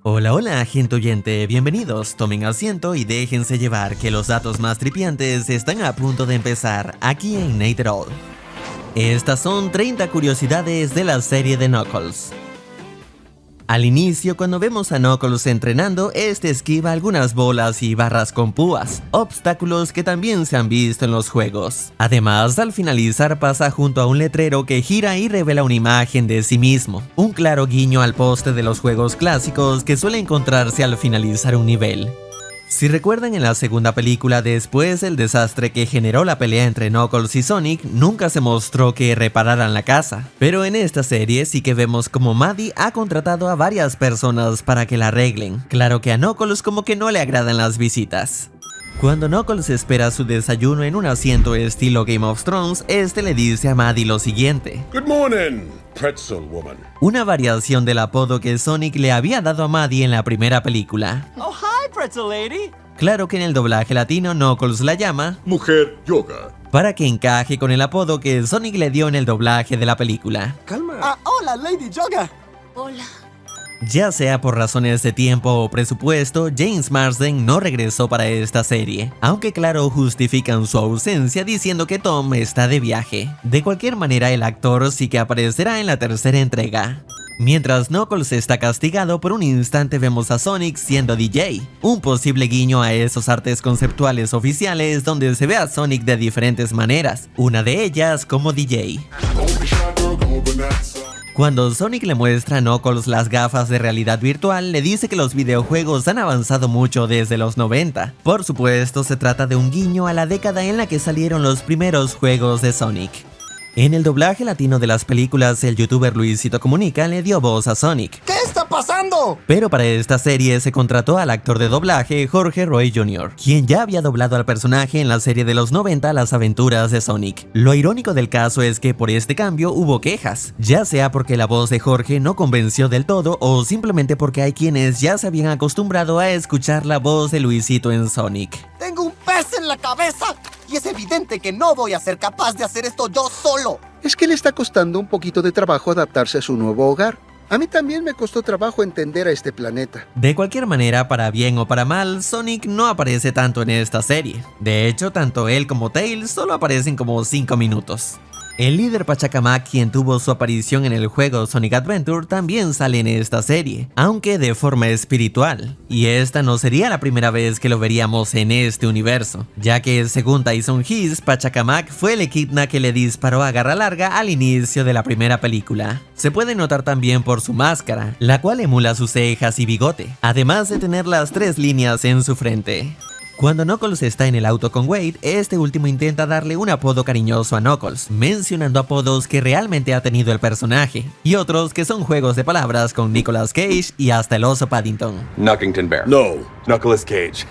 Hola, hola, gente oyente, bienvenidos, tomen asiento y déjense llevar que los datos más tripiantes están a punto de empezar aquí en Nate It All. Estas son 30 curiosidades de la serie de Knuckles. Al inicio, cuando vemos a Knuckles entrenando, este esquiva algunas bolas y barras con púas, obstáculos que también se han visto en los juegos. Además, al finalizar pasa junto a un letrero que gira y revela una imagen de sí mismo, un claro guiño al poste de los juegos clásicos que suele encontrarse al finalizar un nivel. Si recuerdan, en la segunda película, después del desastre que generó la pelea entre Knuckles y Sonic, nunca se mostró que repararan la casa. Pero en esta serie sí que vemos como Maddie ha contratado a varias personas para que la arreglen. Claro que a Knuckles como que no le agradan las visitas. Cuando Knuckles espera su desayuno en un asiento estilo Game of Thrones, este le dice a Maddie lo siguiente: Good morning, pretzel woman. Una variación del apodo que Sonic le había dado a Maddie en la primera película. Oh, hi, pretzel lady. Claro que en el doblaje latino Knuckles la llama Mujer yoga. para que encaje con el apodo que Sonic le dio en el doblaje de la película. Calma. Hola, Lady Yoga. Hola. Ya sea por razones de tiempo o presupuesto, James Marsden no regresó para esta serie, aunque claro justifican su ausencia diciendo que Tom está de viaje. De cualquier manera, el actor sí que aparecerá en la tercera entrega. Mientras Knuckles está castigado, por un instante vemos a Sonic siendo DJ, un posible guiño a esos artes conceptuales oficiales donde se ve a Sonic de diferentes maneras, una de ellas como DJ. Cuando Sonic le muestra a Knuckles las gafas de realidad virtual, le dice que los videojuegos han avanzado mucho desde los 90. Por supuesto, se trata de un guiño a la década en la que salieron los primeros juegos de Sonic. En el doblaje latino de las películas, el youtuber Luisito Comunica le dio voz a Sonic. ¿Qué está pasando? Pero para esta serie se contrató al actor de doblaje Jorge Roy Jr., quien ya había doblado al personaje en la serie de los 90 Las aventuras de Sonic. Lo irónico del caso es que por este cambio hubo quejas, ya sea porque la voz de Jorge no convenció del todo o simplemente porque hay quienes ya se habían acostumbrado a escuchar la voz de Luisito en Sonic. Tengo un pez en la cabeza y es evidente que no voy a ser capaz de hacer esto yo solo. Es que le está costando un poquito de trabajo adaptarse a su nuevo hogar. A mí también me costó trabajo entender a este planeta. De cualquier manera, para bien o para mal, Sonic no aparece tanto en esta serie. De hecho, tanto él como Tails solo aparecen como 5 minutos. El líder Pachacamac, quien tuvo su aparición en el juego Sonic Adventure, también sale en esta serie, aunque de forma espiritual. Y esta no sería la primera vez que lo veríamos en este universo, ya que según Tyson Hess, Pachacamac fue el Echidna que le disparó a garra larga al inicio de la primera película. Se puede notar también por su máscara, la cual emula sus cejas y bigote, además de tener las 3 líneas en su frente. Cuando Knuckles está en el auto con Wade, este último intenta darle un apodo cariñoso a Knuckles, mencionando apodos que realmente ha tenido el personaje, y otros que son juegos de palabras con Nicolas Cage y hasta el oso Paddington. Knuckington Bear. No. Nicolas Cage.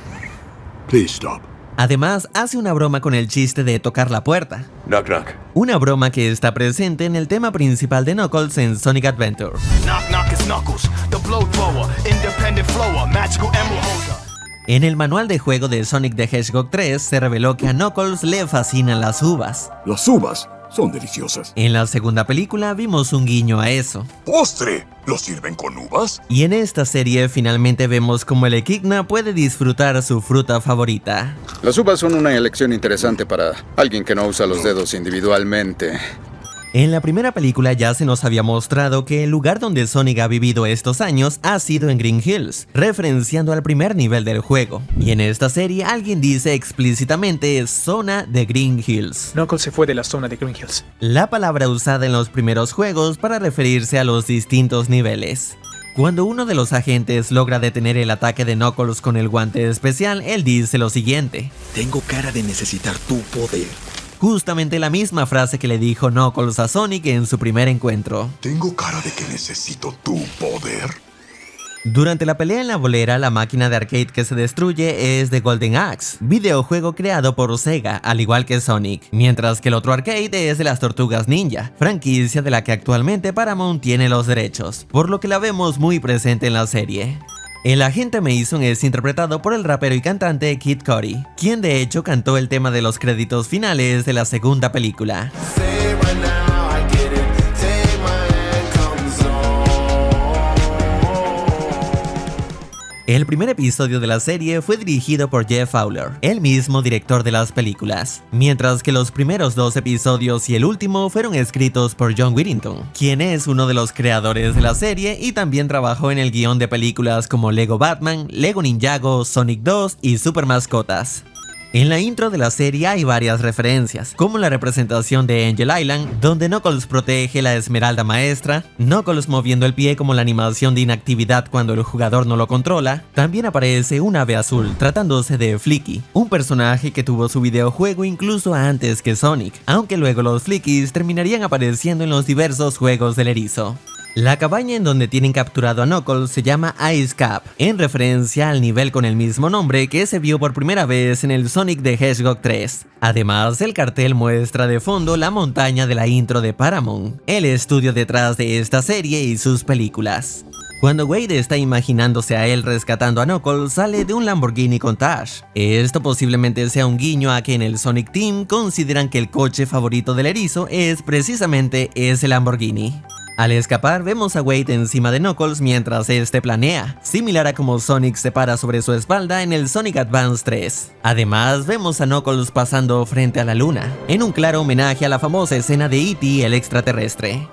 Please stop. Además, hace una broma con el chiste de tocar la puerta, Knock knock. una broma que está presente en el tema principal de Knuckles en Sonic Adventure. Knock knock is Knuckles, the blow thrower, independent flower, magical emerald holder. En el manual de juego de Sonic the Hedgehog 3 se reveló que a Knuckles le fascinan las uvas. Las uvas son deliciosas. En la segunda película vimos un guiño a eso. ¿Postre? ¿Lo sirven con uvas? Y en esta serie finalmente vemos cómo el Echidna puede disfrutar su fruta favorita. Las uvas son una elección interesante para alguien que no usa los dedos individualmente. En la primera película ya se nos había mostrado que el lugar donde Sonic ha vivido estos años ha sido en Green Hills, referenciando al primer nivel del juego. Y en esta serie alguien dice explícitamente zona de Green Hills. Knuckles se fue de la zona de Green Hills. La palabra usada en los primeros juegos para referirse a los distintos niveles. Cuando uno de los agentes logra detener el ataque de Knuckles con el guante especial, él dice lo siguiente: Tengo cara de necesitar tu poder. Justamente la misma frase que le dijo Knuckles a Sonic en su primer encuentro. Tengo cara de que necesito tu poder. Durante la pelea en la bolera, la máquina de arcade que se destruye es The Golden Axe, videojuego creado por Sega, al igual que Sonic, mientras que el otro arcade es de las Tortugas Ninja, franquicia de la que actualmente Paramount tiene los derechos, por lo que la vemos muy presente en la serie. El agente Mason es interpretado por el rapero y cantante Kid Cudi, quien de hecho cantó el tema de los créditos finales de la segunda película. El primer episodio de la serie fue dirigido por Jeff Fowler, el mismo director de las películas, mientras que los primeros 2 episodios y el último fueron escritos por John Whittington, quien es uno de los creadores de la serie y también trabajó en el guión de películas como Lego Batman, Lego Ninjago, Sonic 2 y Super Mascotas. En la intro de la serie hay varias referencias, como la representación de Angel Island, donde Knuckles protege la esmeralda maestra, Knuckles moviendo el pie como la animación de inactividad cuando el jugador no lo controla. También aparece un ave azul, tratándose de Flicky, un personaje que tuvo su videojuego incluso antes que Sonic, aunque luego los Flickies terminarían apareciendo en los diversos juegos del erizo. La cabaña en donde tienen capturado a Knuckles se llama Ice Cap, en referencia al nivel con el mismo nombre que se vio por primera vez en el Sonic the Hedgehog 3. Además, el cartel muestra de fondo la montaña de la intro de Paramount, el estudio detrás de esta serie y sus películas. Cuando Wade está imaginándose a él rescatando a Knuckles, sale de un Lamborghini Countach. Esto posiblemente sea un guiño a que en el Sonic Team consideran que el coche favorito del erizo es precisamente ese Lamborghini. Al escapar, vemos a Wade encima de Knuckles mientras este planea, similar a como Sonic se para sobre su espalda en el Sonic Advance 3. Además, vemos a Knuckles pasando frente a la luna, en un claro homenaje a la famosa escena de E.T. el extraterrestre.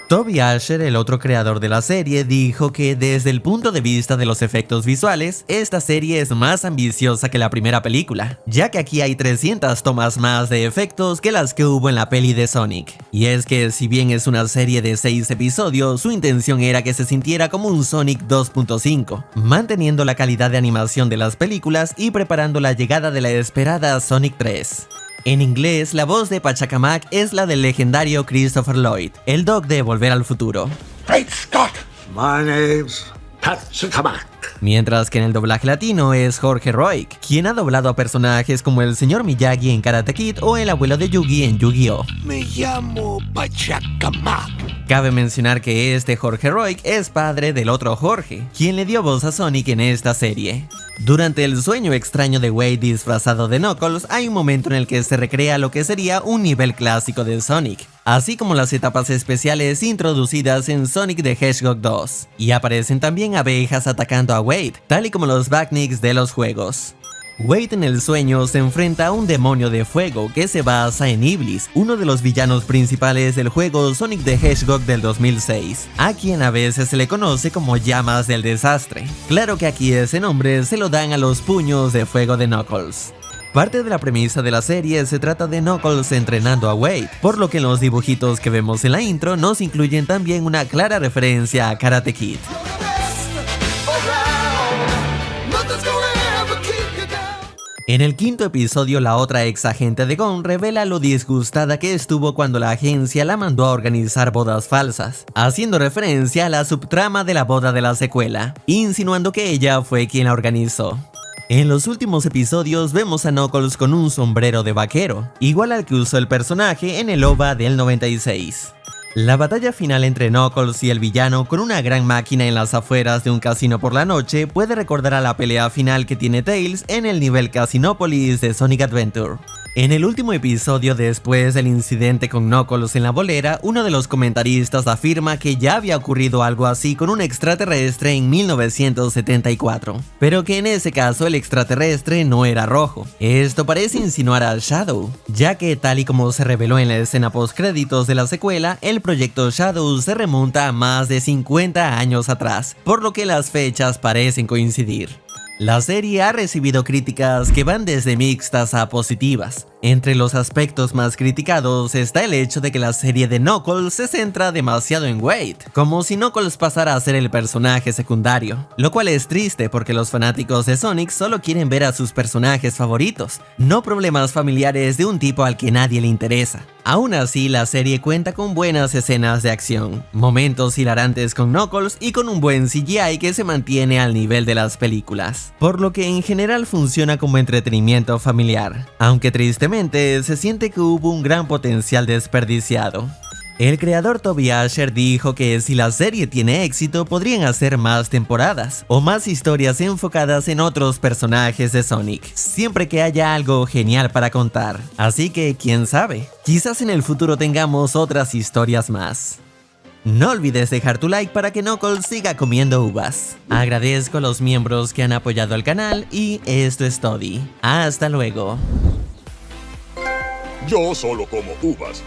Toby Asher, el otro creador de la serie, dijo que desde el punto de vista de los efectos visuales, esta serie es más ambiciosa que la primera película, ya que aquí hay 300 tomas más de efectos que las que hubo en la peli de Sonic. Y es que si bien es una serie de 6 episodios, su intención era que se sintiera como un Sonic 2.5, manteniendo la calidad de animación de las películas y preparando la llegada de la esperada Sonic 3. En inglés, la voz de Pachacamac es la del legendario Christopher Lloyd, el Doc de Volver al Futuro. Great Scott! My name's Pachacamac. Mientras que en el doblaje latino es Jorge Roig, quien ha doblado a personajes como el señor Miyagi en Karate Kid o el abuelo de Yugi en Yu-Gi-Oh! Me llamo Pachacamac. Cabe mencionar que este Jorge Roig es padre del otro Jorge, quien le dio voz a Sonic en esta serie. Durante el sueño extraño de Wade disfrazado de Knuckles, hay un momento en el que se recrea lo que sería un nivel clásico de Sonic, así como las etapas especiales introducidas en Sonic the Hedgehog 2, y aparecen también abejas atacando a Wade, tal y como los Badniks de los juegos. Wade en el sueño se enfrenta a un demonio de fuego que se basa en Iblis, uno de los villanos principales del juego Sonic the Hedgehog del 2006, a quien a veces se le conoce como Llamas del Desastre. Claro que aquí ese nombre se lo dan a los puños de fuego de Knuckles. Parte de la premisa de la serie se trata de Knuckles entrenando a Wade, por lo que en los dibujitos que vemos en la intro nos incluyen también una clara referencia a Karate Kid. En el quinto episodio, la otra ex agente de Gon revela lo disgustada que estuvo cuando la agencia la mandó a organizar bodas falsas, haciendo referencia a la subtrama de la boda de la secuela, insinuando que ella fue quien la organizó. En los últimos episodios vemos a Knuckles con un sombrero de vaquero, igual al que usó el personaje en el OVA del 96. La batalla final entre Knuckles y el villano con una gran máquina en las afueras de un casino por la noche puede recordar a la pelea final que tiene Tails en el nivel Casinopolis de Sonic Adventure. En el último episodio, después del incidente con Knuckles en la bolera, uno de los comentaristas afirma que ya había ocurrido algo así con un extraterrestre en 1974, pero que en ese caso el extraterrestre no era rojo. Esto parece insinuar a Shadow, ya que tal y como se reveló en la escena postcréditos de la secuela, el proyecto Shadow se remonta a más de 50 años atrás, por lo que las fechas parecen coincidir. La serie ha recibido críticas que van desde mixtas a positivas. Entre los aspectos más criticados está el hecho de que la serie de Knuckles se centra demasiado en Wade, como si Knuckles pasara a ser el personaje secundario, lo cual es triste porque los fanáticos de Sonic solo quieren ver a sus personajes favoritos, no problemas familiares de un tipo al que nadie le interesa. Aún así, la serie cuenta con buenas escenas de acción, momentos hilarantes con Knuckles y con un buen CGI que se mantiene al nivel de las películas, por lo que en general funciona como entretenimiento familiar, aunque tristemente se siente que hubo un gran potencial desperdiciado. El creador Toby Asher dijo que si la serie tiene éxito podrían hacer más temporadas o más historias enfocadas en otros personajes de Sonic, siempre que haya algo genial para contar. Así que quién sabe, quizás en el futuro tengamos otras historias más. No olvides dejar tu like para que Knuckles siga comiendo uvas. Agradezco a los miembros que han apoyado al canal y esto es todo. Hasta luego. Yo solo como uvas.